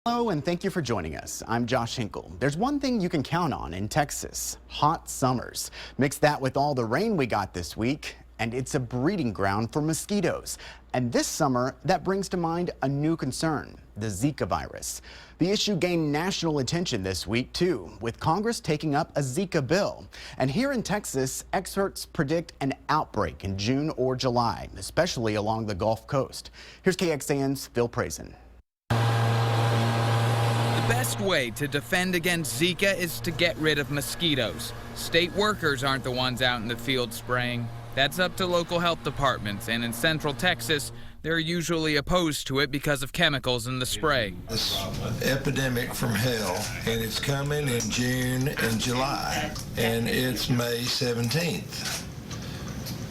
Hello and thank you for joining us. I'm Josh Hinkle. There's one thing you can count on in Texas: hot summers. Mix that with all the rain we got this week, and it's a breeding ground for mosquitoes. And this summer, that brings to mind a new concern: the Zika virus. The issue gained national attention this week, too, with Congress taking up a Zika bill. And here in Texas, experts predict an outbreak in June or July, especially along the Gulf Coast. Here's KXAN's Phil Prazen. The best way to defend against Zika is to get rid of mosquitoes. State workers aren't the ones out in the field spraying. That's up to local health departments, and in Central Texas, they're usually opposed to it because of chemicals in the spray. This epidemic from hell, and it's coming in June and July, and it's May 17th.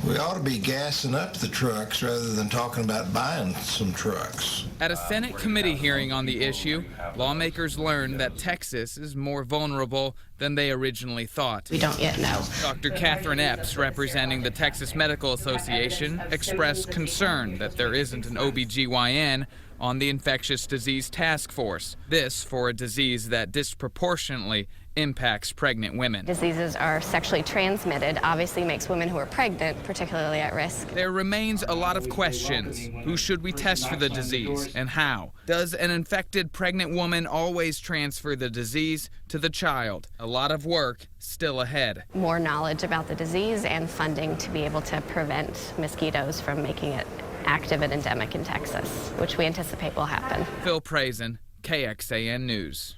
We ought to be gassing up the trucks rather than talking about buying some trucks. At a Senate committee hearing on the issue, lawmakers learned that Texas is more vulnerable than they originally thought. We don't yet know. Dr. Catherine Epps, representing the Texas Medical Association, expressed concern that there isn't an OBGYN on the infectious disease task force. This for a disease that disproportionately impacts pregnant women. Diseases are sexually transmitted, obviously makes women who are pregnant particularly at risk. There remains a lot of questions. Who should we test for the disease and how? Does an infected pregnant woman always transfer the disease to the child? A lot of work still ahead. More knowledge about the disease and funding to be able to prevent mosquitoes from making it active and endemic in Texas, which we anticipate will happen. Phil Prazen, KXAN News.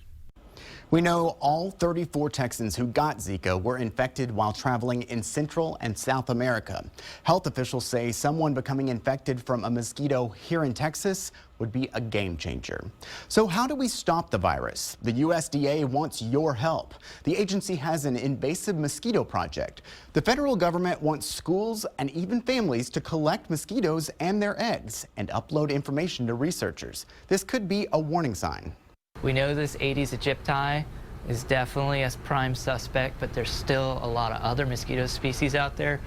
We know all 34 Texans who got Zika were infected while traveling in Central and South America. Health officials say someone becoming infected from a mosquito here in Texas would be a game changer. So how do we stop the virus? The USDA wants your help. The agency has an invasive mosquito project. The federal government wants schools and even families to collect mosquitoes and their eggs and upload information to researchers. This could be a warning sign. We know this Aedes aegypti is definitely a prime suspect, but there's still a lot of other mosquito species out there.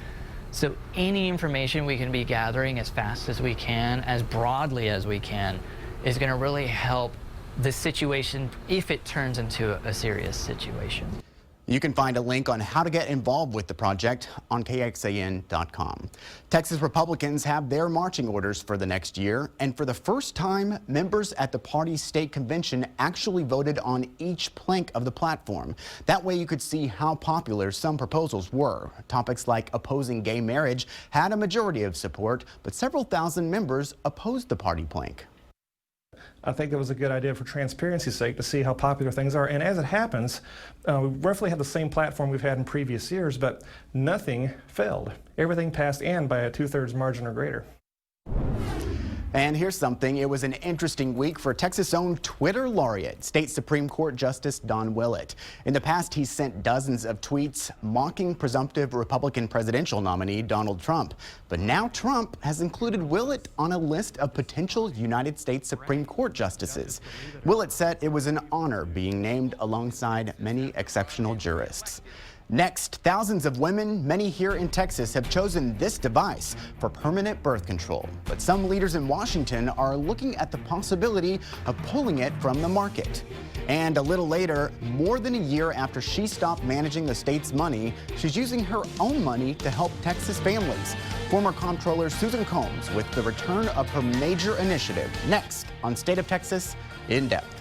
So any information we can be gathering as fast as we can, as broadly as we can, is going to really help the situation if it turns into a serious situation. You can find a link on how to get involved with the project on KXAN.com. Texas Republicans have their marching orders for the next year, and for the first time, members at the party's state convention actually voted on each plank of the platform. That way you could see how popular some proposals were. Topics like opposing gay marriage had a majority of support, but several thousand members opposed the party plank. I think it was a good idea for transparency's sake to see how popular things are. And as it happens, we roughly have the same platform we've had in previous years, but nothing failed. Everything passed and by a 2/3 margin or greater. And here's something. It was an interesting week for Texas' own Twitter laureate, State Supreme Court Justice Don Willett. In the past, he's sent dozens of tweets mocking presumptive Republican presidential nominee Donald Trump. But now Trump has included Willett on a list of potential United States Supreme Court justices. Willett said it was an honor being named alongside many exceptional jurists. Next, thousands of women, many here in Texas, have chosen this device for permanent birth control. But some leaders in Washington are looking at the possibility of pulling it from the market. And a little later, more than a year after she stopped managing the state's money, she's using her own money to help Texas families. Former Comptroller Susan Combs with the return of her major initiative. Next on State of Texas In Depth.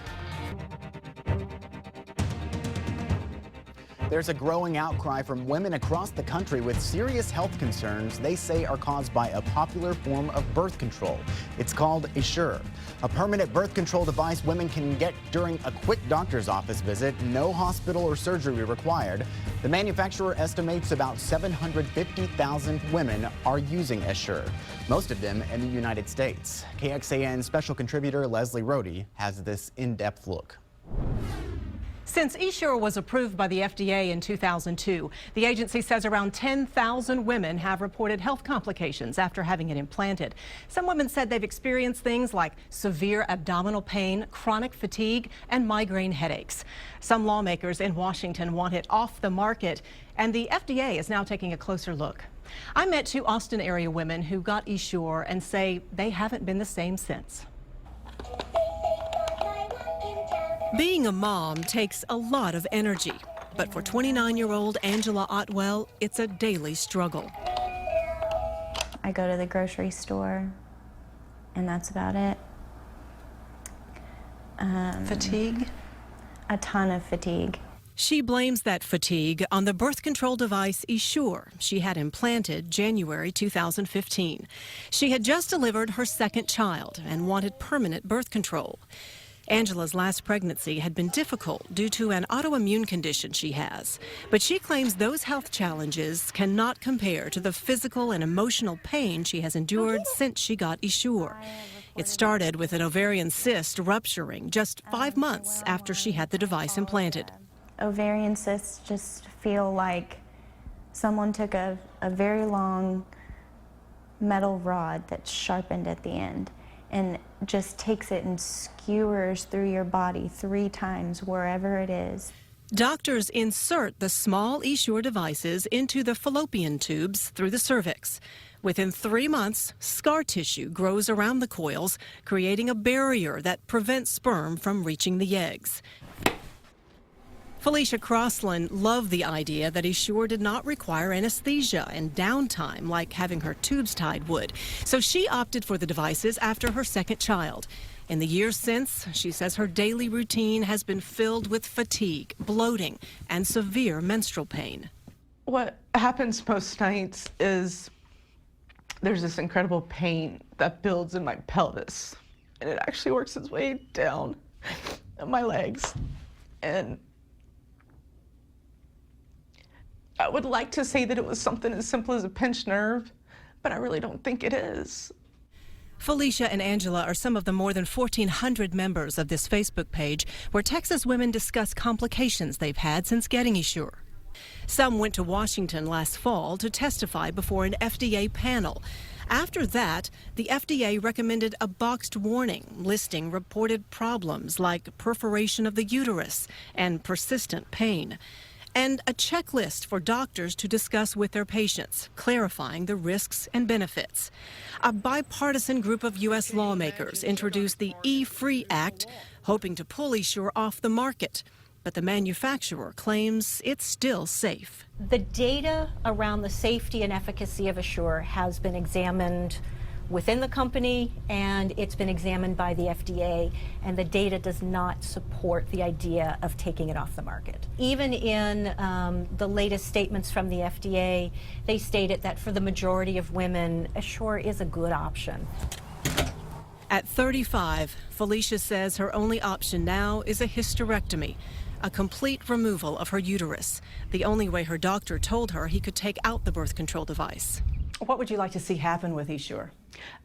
There's a growing outcry from women across the country with serious health concerns they say are caused by a popular form of birth control. It's called Assure, a permanent birth control device women can get during a quick doctor's office visit, no hospital or surgery required. The manufacturer estimates about 750,000 women are using Assure, most of them in the United States. KXAN special contributor Leslie Rohde has this in-depth look. Since Assure was approved by the FDA in 2002, the agency says around 10,000 women have reported health complications after having it implanted. Some women said they've experienced things like severe abdominal pain, chronic fatigue, and migraine headaches. Some lawmakers in Washington want it off the market, and the FDA is now taking a closer look. I met two Austin area women who got Assure and say they haven't been the same since. Being a mom takes a lot of energy, but for 29-year-old Angela Otwell, it's a daily struggle. I go to the grocery store, and that's about it. Fatigue? A ton of fatigue. She blames that fatigue on the birth control device Essure she had implanted January 2015. She had just delivered her second child and wanted permanent birth control. Angela's last pregnancy had been difficult due to an autoimmune condition she has, but she claims those health challenges cannot compare to the physical and emotional pain she has endured since she got Essure. It started with an ovarian cyst rupturing just 5 months after she had the device implanted. Ovarian cysts just feel like someone took a very long metal rod that's sharpened at the end and just takes it and skewers through your body 3 times wherever it is. Doctors insert the small Essure devices into the fallopian tubes through the cervix. Within 3 months, scar tissue grows around the coils, creating a barrier that prevents sperm from reaching the eggs. Felicia Crossland loved the idea that Essure did not require anesthesia and downtime like having her tubes tied would, so she opted for the devices after her second child. In the years since, she says her daily routine has been filled with fatigue, bloating, and severe menstrual pain. What happens most nights is there's this incredible pain that builds in my pelvis, and it actually works its way down my legs. And I would like to say that it was something as simple as a pinched nerve, but I really don't think it is. Felicia and Angela are some of the more than 1,400 members of this Facebook page where Texas women discuss complications they've had since getting Essure. Some went to Washington last fall to testify before an FDA panel. After that, the FDA recommended a boxed warning listing reported problems like perforation of the uterus and persistent pain, and a checklist for doctors to discuss with their patients, clarifying the risks and benefits. A bipartisan group of U.S. lawmakers introduced the E-Free Act, hoping to pull Essure off the market. But the manufacturer claims it's still safe. The data around the safety and efficacy of Essure has been examined within the company, and it's been examined by the FDA, and the data does not support the idea of taking it off the market. Even in the latest statements from the FDA, they stated that for the majority of women, Essure is a good option. At 35, Felicia says her only option now is a hysterectomy, a complete removal of her uterus, the only way her doctor told her he could take out the birth control device. What would you like to see happen with Essure?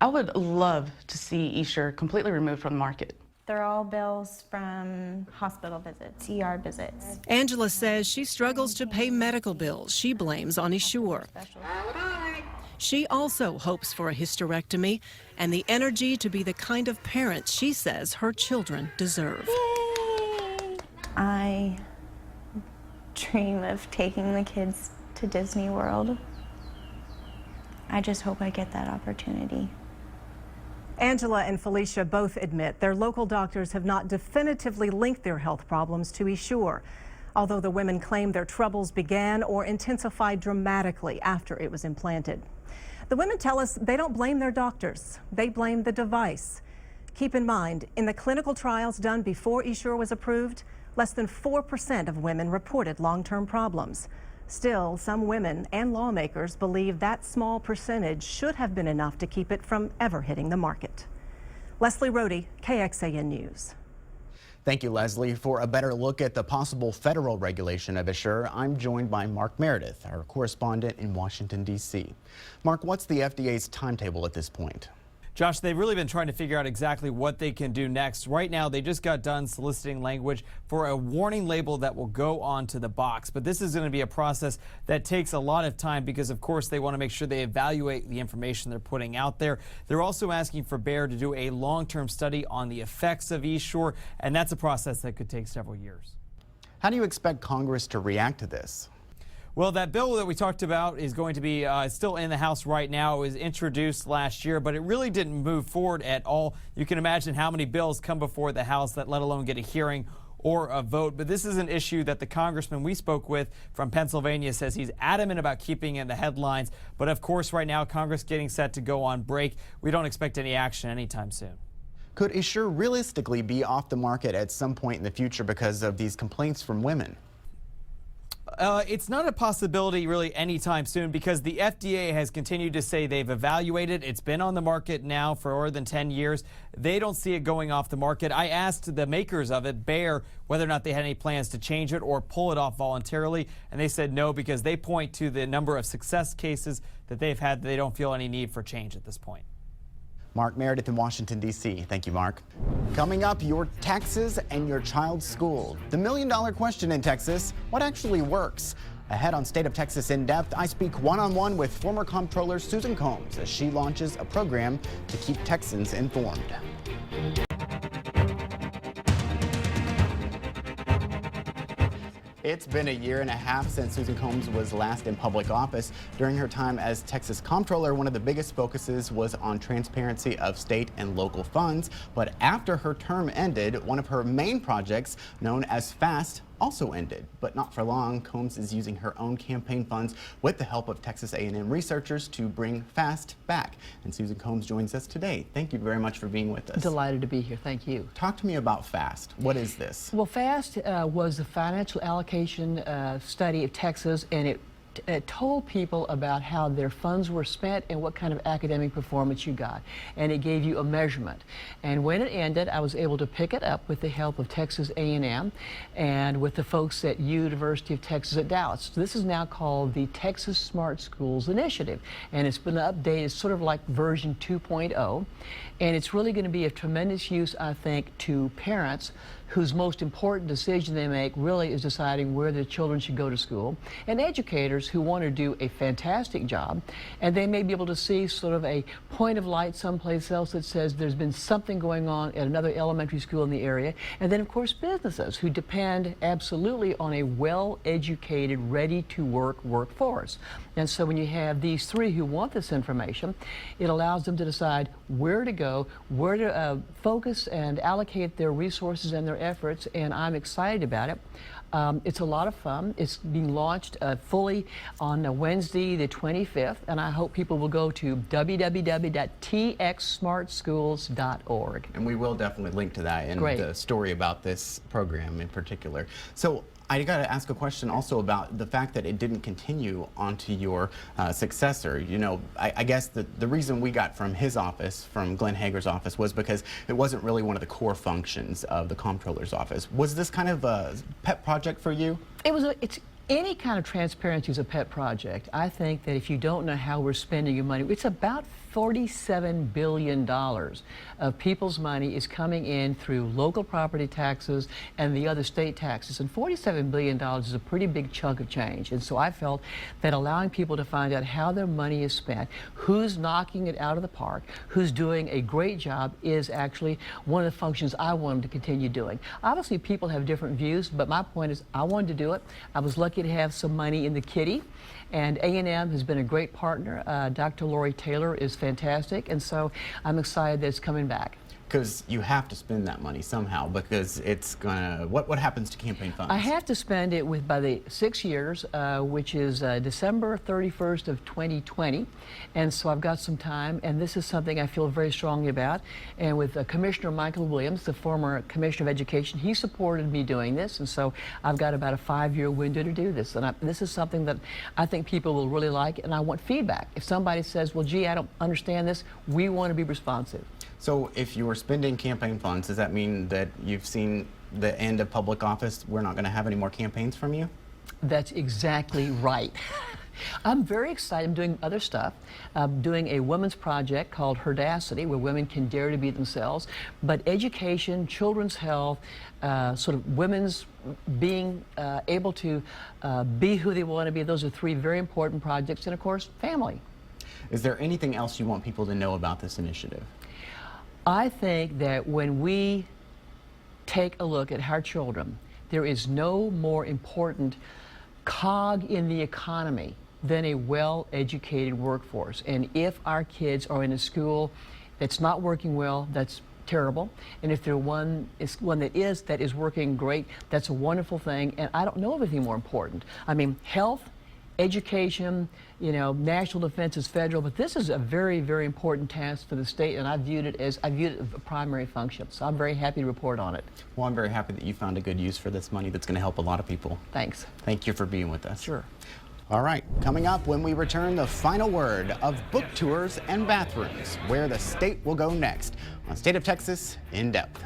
I would love to see Essure completely removed from the market. They're all bills from hospital visits, ER visits. Angela says she struggles to pay medical bills she blames on Essure. She also hopes for a hysterectomy and the energy to be the kind of parent she says her children deserve. Yay! I dream of taking the kids to Disney World. I just hope I get that opportunity. Angela and Felicia both admit their local doctors have not definitively linked their health problems to Essure, although the women claim their troubles began or intensified dramatically after it was implanted. The women tell us they don't blame their doctors. They blame the device. Keep in mind, in the clinical trials done before Essure was approved, less than 4% of women reported long-term problems. Still, some women and lawmakers believe that small percentage should have been enough to keep it from ever hitting the market. Leslie Rohde, KXAN News. Thank you, Leslie. For a better look at the possible federal regulation of Essure, I'm joined by Mark Meredith, our correspondent in Washington, D.C. Mark, what's the FDA's timetable at this point? Josh, they've really been trying to figure out exactly what they can do next. Right now, they just got done soliciting language for a warning label that will go onto the box. But this is going to be a process that takes a lot of time because, of course, they want to make sure they evaluate the information they're putting out there. They're also asking for Bayer to do a long-term study on the effects of Essure, and that's a process that could take several years. How do you expect Congress to react to this? Well, that bill that we talked about is going to be still in the House right now. It was introduced last year, but it really didn't move forward at all. You can imagine how many bills come before the House that let alone get a hearing or a vote. But this is an issue that the congressman we spoke with from Pennsylvania says he's adamant about keeping in the headlines. But of course, right now, Congress getting set to go on break. We don't expect any action anytime soon. Could Essure realistically be off the market at some point in the future because of these complaints from women? It's not a possibility really anytime soon because the FDA has continued to say they've evaluated. It's been on the market now for more than 10 years. They don't see it going off the market. I asked the makers of it, Bayer, whether or not they had any plans to change it or pull it off voluntarily, and they said no because they point to the number of success cases that they've had. They don't feel any need for change at this point. Mark Meredith in Washington, D.C. Thank you, Mark. Coming up, your taxes and your child's school. The million-dollar question in Texas, what actually works? Ahead on State of Texas In Depth, I speak one-on-one with former comptroller Susan Combs as she launches a program to keep Texans informed. It's been a year and a half since Susan Combs was last in public office. During her time as Texas Comptroller, one of the biggest focuses was on transparency of state and local funds. But after her term ended, one of her main projects, known as FAST, also ended, but not for long. Combs is using her own campaign funds with the help of Texas A&M researchers to bring FAST back. And Susan Combs joins us today. Thank you very much for being with us. Delighted to be here. Thank you. Talk to me about FAST. What is this? Well, FAST was a financial allocation study of Texas, and it told people about how their funds were spent and what kind of academic performance you got. And it gave you a measurement. And when it ended, I was able to pick it up with the help of Texas A&M and with the folks at University of Texas at Dallas. So this is now called the Texas Smart Schools Initiative. And it's been updated, sort of like version 2.0. And it's really going to be of tremendous use, I think, to parents whose most important decision they make really is deciding where their children should go to school, and educators who want to do a fantastic job, and they may be able to see sort of a point of light someplace else that says there's been something going on at another elementary school in the area, and then of course businesses who depend absolutely on a well-educated, ready-to-work workforce. And so when you have these three who want this information, it allows them to decide where to go, where to focus and allocate their resources and their efforts, and I'm excited about it. It's a lot of fun. It's being launched fully on Wednesday the 25th, and I hope people will go to www.txsmartschools.org. And we will definitely link to that in the story about this program in particular. So I got to ask a question also about the fact that it didn't continue onto your successor. You know, I guess the reason we got from his office, from Glenn Hager's office, was because it wasn't really one of the core functions of the comptroller's office. Was this kind of a pet project for you? It's any kind of transparency is a pet project. I think that if you don't know how we're spending your money, it's about $47 billion of people's money is coming in through local property taxes and the other state taxes. And $47 billion is a pretty big chunk of change. And so I felt that allowing people to find out how their money is spent, who's knocking it out of the park, who's doing a great job, is actually one of the functions I wanted to continue doing. Obviously, people have different views, but my point is I wanted to do it. I was lucky to have some money in the kitty. And A&M has been a great partner. Dr. Lori Taylor is fantastic, and so I'm excited that it's coming back. Because you have to spend that money somehow, because it's gonna, what happens to campaign funds? I have to spend it by the 6 years, which is December 31st of 2020, and so I've got some time, and this is something I feel very strongly about. And with Commissioner Michael Williams, the former Commissioner of Education, he supported me doing this, and so I've got about a 5-year window to do this. And this is something that I think people will really like, and I want feedback. If somebody says, well, gee, I don't understand this, we want to be responsive. So if you were spending campaign funds, does that mean that you've seen the end of public office? We're not going to have any more campaigns from you? That's exactly right. I'm very excited. I'm doing other stuff. I'm doing a women's project called Herdacity, where women can dare to be themselves. But education, children's health, sort of women's being able to be who they want to be, those are three very important projects. And of course, family. Is there anything else you want people to know about this initiative? I think that when we take a look at our children, there is no more important cog in the economy than a well-educated workforce. And if our kids are in a school that's not working well, that's terrible. And if there one that is working great, that's a wonderful thing. And I don't know of anything more important. I mean, health, education, you know, national defense is federal, but this is a very, very important task for the state, and I viewed it as a primary function. So I'm very happy to report on it. Well, I'm very happy that you found a good use for this money that's going to help a lot of people. Thanks. Thank you for being with us. Sure. All right, coming up when we return, the final word of book tours and bathrooms, where the state will go next on State of Texas In Depth.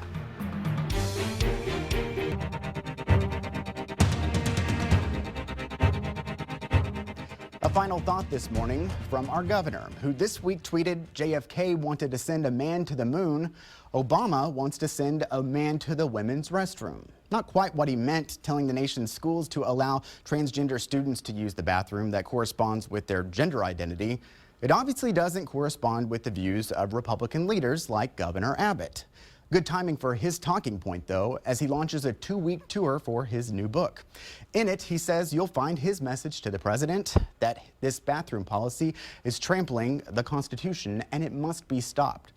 A final thought this morning from our governor, who this week tweeted JFK wanted to send a man to the moon. Obama wants to send a man to the women's restroom. Not quite what he meant, telling the nation's schools to allow transgender students to use the bathroom that corresponds with their gender identity. It obviously doesn't correspond with the views of Republican leaders like Governor Abbott. Good timing for his talking point, though, as he launches a 2-week tour for his new book. In it, he says you'll find his message to the president that this bathroom policy is trampling the Constitution and it must be stopped.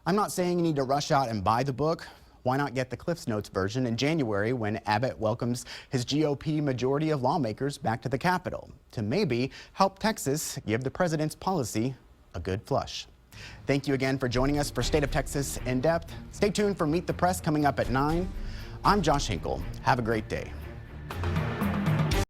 I'm not saying you need to rush out and buy the book. Why not get the Cliff's Notes version in January when Abbott welcomes his GOP majority of lawmakers back to the Capitol to maybe help Texas give the president's policy a good flush. Thank you again for joining us for State of Texas In Depth. Stay tuned for Meet the Press coming up at 9. I'm Josh Hinkle. Have a great day.